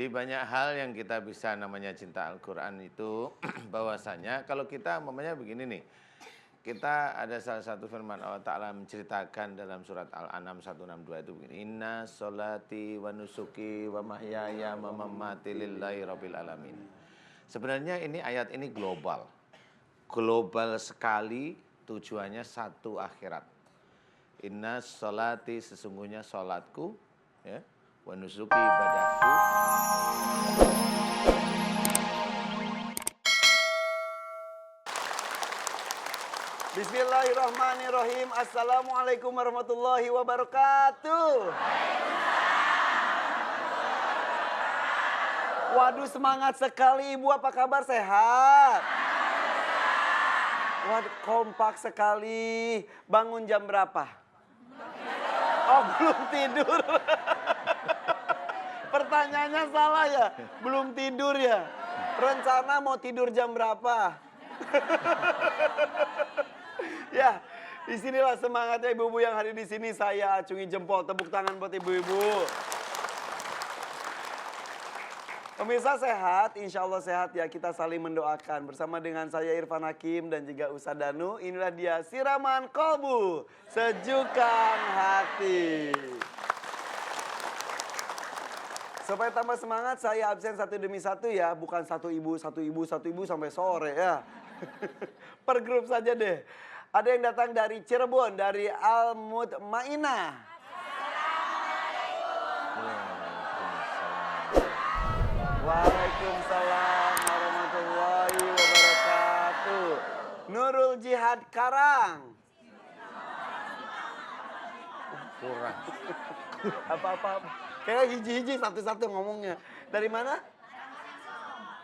Jadi banyak hal yang kita bisa namanya cinta Al-Quran itu bahwasanya kalau kita umpamanya begini nih. Kita ada salah satu firman Allah Ta'ala menceritakan dalam surat Al-An'am 162 itu begini. Inna sholati wa nusuki wa mahyaya wa mamati lillahi rabbil alamin. Sebenarnya ini ayat ini global. Global sekali tujuannya satu akhirat. Inna sholati sesungguhnya sholatku ya. Wa nusuki ibadahku. Bismillahirrahmanirrahim. Assalamualaikum warahmatullahi wabarakatuh. Waduh, semangat sekali Ibu, apa kabar, sehat? Waduh, kompak sekali. Bangun jam berapa? Oh, belum tidur. Pertanyaannya salah ya, belum tidur ya. Rencana mau tidur jam berapa? Ya, disinilah semangatnya ibu-ibu yang hadir di sini. Saya acungi jempol, tepuk tangan buat ibu-ibu. Pemirsa sehat, insya Allah sehat ya. Kita saling mendoakan bersama dengan saya Irfan Hakim dan juga Ustadz Danu. Inilah dia Siraman Kolbu, sejukan hati. Supaya tambah semangat, saya absen satu demi satu ya. Bukan satu ibu sampai sore ya. Per grup saja deh. Ada yang datang dari Cirebon, dari Al-Mutmainah. Waalaikumsalam warahmatullahi wabarakatuh. Nurul Jihad Karang. Kurang. Apa-apa. Kayak hiji-hiji satu-satu ngomongnya. Dari mana?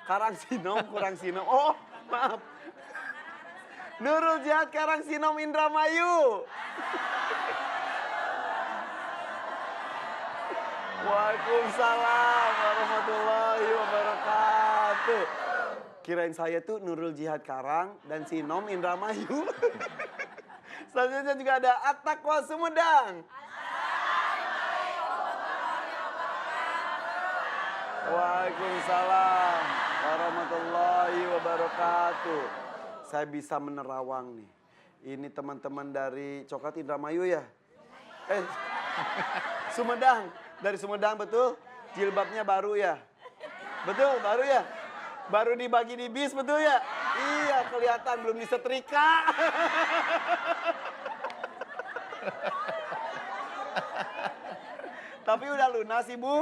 Karang Sinom, kurang Sinom. Oh, maaf. Nurul Jihad Karang Sinom Indramayu. Waalaikumsalam warahmatullahi wabarakatuh. Kirain saya tuh Nurul Jihad Karang dan Sinom Indramayu. Selanjutnya juga ada At-Taqwa Sumedang. Waalaikumsalam warahmatullahi wabarakatuh. Saya bisa menerawang nih. Ini teman-teman dari Coklat Indramayu ya? Sumedang. Dari Sumedang betul? Jilbabnya baru ya? Betul, baru ya? Baru dibagi di bis betul ya? Iya, kelihatan belum disetrika. Tapi udah lunas Ibu.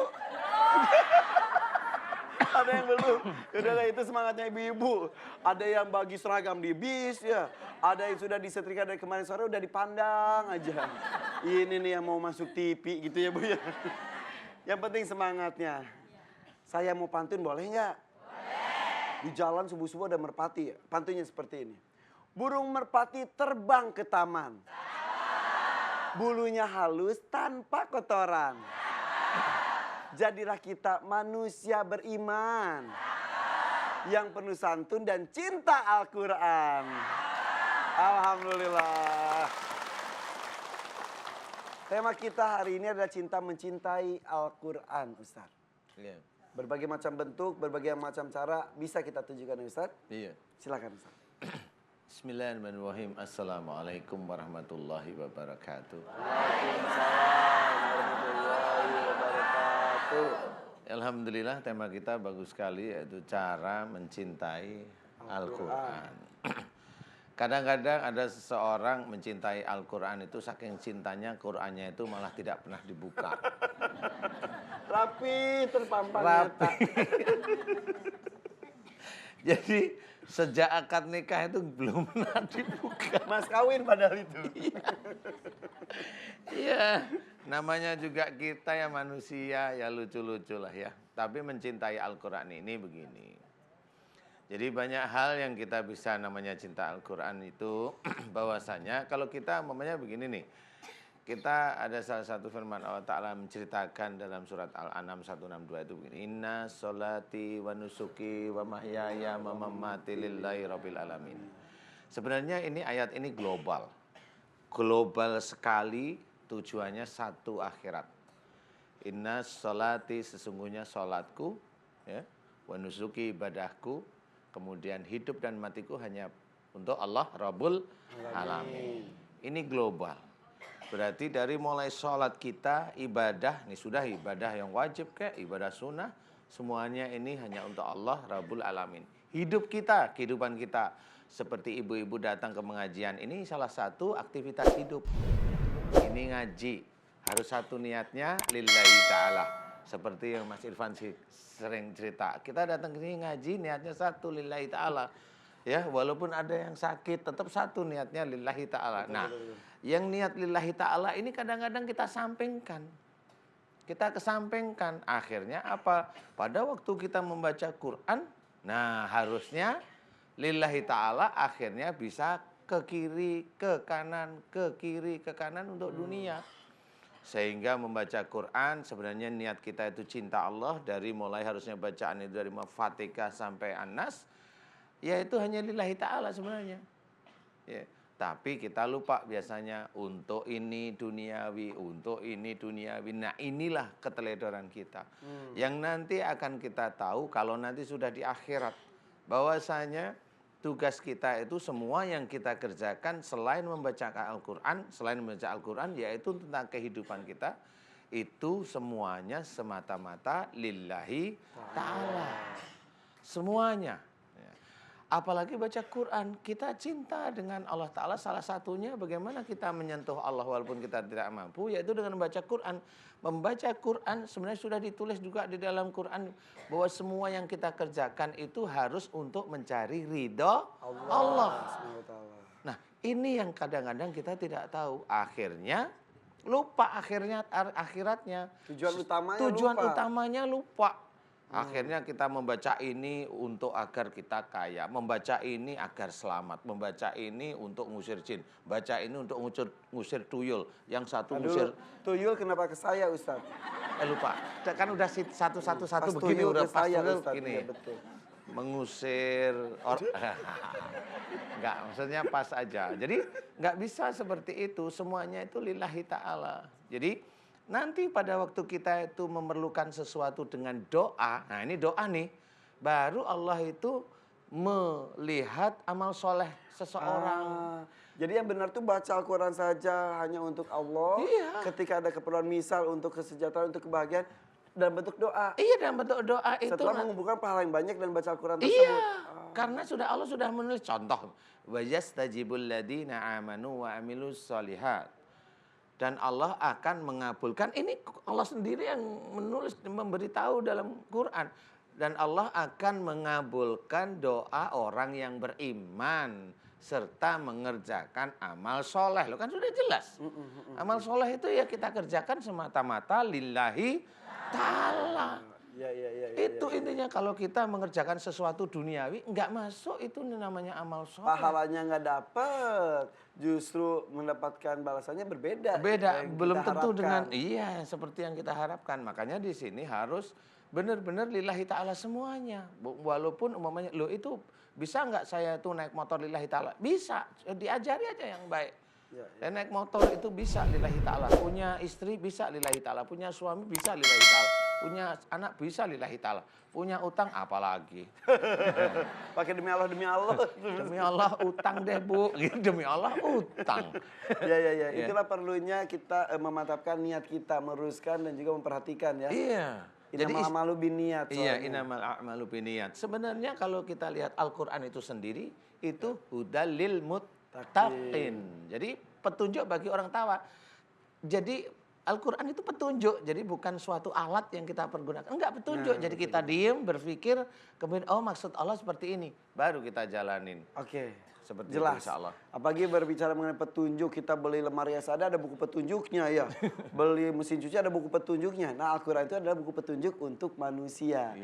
Ada yang belum. Udah itu semangatnya ibu-ibu. Ada yang bagi seragam di bis ya. Ada yang sudah disetrika dari kemarin sore udah dipandang aja. Ini nih yang mau masuk TV gitu ya Bu ya. Yang penting semangatnya. Saya mau pantun boleh nggak? Boleh. Di jalan subuh-subuh ada merpati. Pantunnya seperti ini. Burung merpati terbang ke taman. Bulunya halus tanpa kotoran. Jadilah kita manusia beriman. Yang penuh santun dan cinta Al-Quran. Alhamdulillah. Tema kita hari ini adalah cinta mencintai Al-Quran, Ustaz. Iya. Berbagai macam bentuk, berbagai macam cara bisa kita tunjukkan, Ustaz. Iya. Silakan, Ustaz. Bismillahirrahmanirrahim. Assalamualaikum warahmatullahi wabarakatuh. Waalaikumsalam warahmatullahi wabarakatuh. Alhamdulillah tema kita bagus sekali yaitu cara mencintai Al-Quran. Kadang-kadang ada seseorang mencintai Al-Quran itu saking cintanya Qurannya itu malah tidak pernah dibuka. Rapi, terpampang. Rapi. Jadi sejak akad nikah itu belum pernah dibuka. Mas kawin padahal itu. Iya, namanya juga kita ya manusia ya lucu-lucu lah ya. Tapi mencintai Al-Quran ini begini. Jadi banyak hal yang kita bisa namanya cinta Al-Quran itu bahwasanya kalau kita umpamanya begini nih. Kita ada salah satu firman Allah Ta'ala menceritakan dalam surat Al-An'am 162 itu begini. Inna sholati wa nusuki wa mahyaya wa mamati lillahi rabbil alamin. Sebenarnya ini ayat ini global. Global sekali tujuannya satu akhirat. Inna sholati sesungguhnya sholatku ya. Wa nusuki, ibadahku, kemudian hidup dan matiku hanya untuk Allah Rabbul Alamin. Ini global. Berarti dari mulai sholat kita, ibadah, ini sudah ibadah yang wajib kayak ibadah sunnah, semuanya ini hanya untuk Allah Rabbul Alamin. Hidup kita, kehidupan kita, seperti ibu-ibu datang ke pengajian, ini salah satu aktivitas hidup. Ini ngaji, harus satu niatnya lillahi ta'ala. Seperti yang Mas Irfan sering cerita, kita datang ke sini ngaji, niatnya satu lillahi ta'ala. Ya, walaupun ada yang sakit, tetap satu niatnya lillahi ta'ala. Nah, yang niat lillahi ta'ala ini kadang-kadang kita sampingkan. Kita kesampingkan. Akhirnya apa? Pada waktu kita membaca Quran, nah harusnya lillahi ta'ala akhirnya bisa ke kiri, ke kanan, ke kiri, ke kanan untuk dunia. Sehingga membaca Quran sebenarnya niat kita itu cinta Allah, dari mulai harusnya bacaan itu dari Fatihah sampai An-Nas. Ya itu hanya lillahi ta'ala sebenarnya. Ya. Tapi kita lupa biasanya untuk ini duniawi, untuk ini duniawi. Nah inilah keteledoran kita. Yang nanti akan kita tahu kalau nanti sudah di akhirat. Bahwasanya tugas kita itu semua yang kita kerjakan selain membaca Al-Quran, yaitu tentang kehidupan kita. Itu semuanya semata-mata lillahi ta'ala. Semuanya. Apalagi baca Quran, kita cinta dengan Allah Ta'ala. Salah satunya bagaimana kita menyentuh Allah walaupun kita tidak mampu, yaitu dengan membaca Quran. Membaca Quran sebenarnya sudah ditulis juga di dalam Quran bahwa semua yang kita kerjakan itu harus untuk mencari ridho Allah. Nah ini yang kadang-kadang kita tidak tahu. Akhirnya lupa akhiratnya. Tujuan utamanya lupa. Akhirnya kita membaca ini untuk agar kita kaya, membaca ini agar selamat, membaca ini untuk ngusir jin, baca ini untuk ngusir tuyul, yang satu ngusir tuyul kenapa ke saya Ustaz? Lupa, kan udah satu begini udah pas tuyul ini. Ya, betul. Mengusir enggak, maksudnya pas aja. Jadi enggak bisa seperti itu, semuanya itu lillahi ta'ala. Jadi nanti pada waktu kita itu memerlukan sesuatu dengan doa, nah ini doa nih, baru Allah itu melihat amal soleh seseorang. Jadi yang benar tuh baca Al-Quran saja hanya untuk Allah. Iya. Ketika ada keperluan misal untuk kesejahteraan, untuk kebahagiaan, dalam bentuk doa. Iya, dalam bentuk doa itu. Setelah mengumpulkan pahala yang banyak dan baca Al-Quran tersebut. Iya, karena Allah sudah menulis contoh. Wa yastajibul ladina amanu wa amilus solihat. Dan Allah akan mengabulkan, ini Allah sendiri yang menulis, memberitahu dalam Quran. Dan Allah akan mengabulkan doa orang yang beriman serta mengerjakan amal soleh. Loh kan sudah jelas. Amal soleh itu ya kita kerjakan semata-mata lillahi ta'ala. Itu intinya kalau kita mengerjakan sesuatu duniawi nggak masuk, itu namanya amal soleh. Pahalanya nggak dapat, justru mendapatkan balasannya berbeda. Beda, belum tentu dengan seperti yang kita harapkan. Makanya di sini harus benar-benar lillahi ta'ala semuanya. Walaupun umpamanya, loh itu bisa nggak saya tuh naik motor lillahi ta'ala? Bisa, diajari aja yang baik. Dan naik motor itu bisa lillahi ta'ala. Punya istri bisa lillahi ta'ala. Punya suami bisa lillahi ta'ala. Punya anak bisa lillahi ta'ala. Punya utang apalagi. Pakai demi Allah, demi Allah. Demi Allah utang deh Bu. Demi Allah utang. Ya. Itulah perlunya kita memantapkan niat kita, meluruskan dan juga memperhatikan ya. Iya. Innamal a'malu binniyat. Iya, innamal a'malu binniyat. Sebenarnya kalau kita lihat Al-Quran itu sendiri, itu hudal lil muttaqin. Jadi petunjuk bagi orang tawa. Jadi Al-Quran itu petunjuk, jadi bukan suatu alat yang kita pergunakan. Enggak, petunjuk. Jadi kita diem, berpikir, kemudian maksud Allah seperti ini. Baru kita jalanin. Oke. Seperti jelas. Itu, insya Allah. Apalagi berbicara mengenai petunjuk, kita beli lemari yang ada buku petunjuknya ya. Beli mesin cuci ada buku petunjuknya. Nah Al-Quran itu adalah buku petunjuk untuk manusia.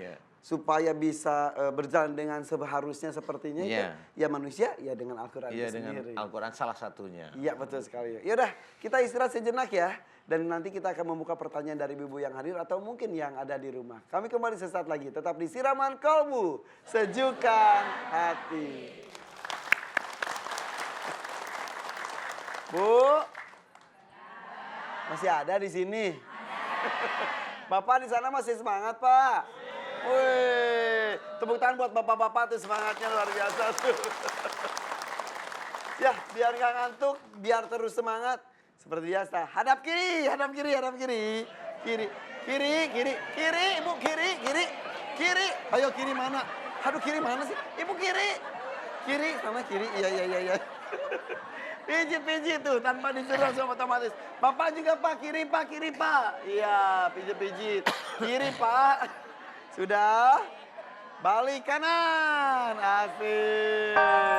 Supaya bisa berjalan dengan seharusnya sepertinya itu, ya manusia ya dengan Al-Quran itu sendiri. Dengan Al-Quran salah satunya. Iya betul sekali. Yaudah kita istirahat sejenak ya. Dan nanti kita akan membuka pertanyaan dari ibu yang hadir atau mungkin yang ada di rumah. Kami kembali sesaat lagi. Tetap di Siraman Kolbu, Sejukkan Hati. Bu, masih ada di sini? Bapak di sana masih semangat Pak? Wih, tepuk tangan buat bapak-bapak tuh semangatnya luar biasa tuh. Ya, biar nggak ngantuk, biar terus semangat. Seperti biasa, hadap kiri, hadap kiri, hadap kiri. Kiri, kiri, kiri, kiri, ibu kiri, kiri, kiri. Ayo kiri mana? Aduh kiri mana sih? Ibu kiri. Kiri, sana kiri, iya, iya, iya, iya. Pijit-pijit tuh, tanpa disuruh langsung otomatis. Bapak juga Pak, kiri Pak, kiri Pak. Iya, pijit-pijit. Kiri Pak. Sudah. Balik kanan. Asik.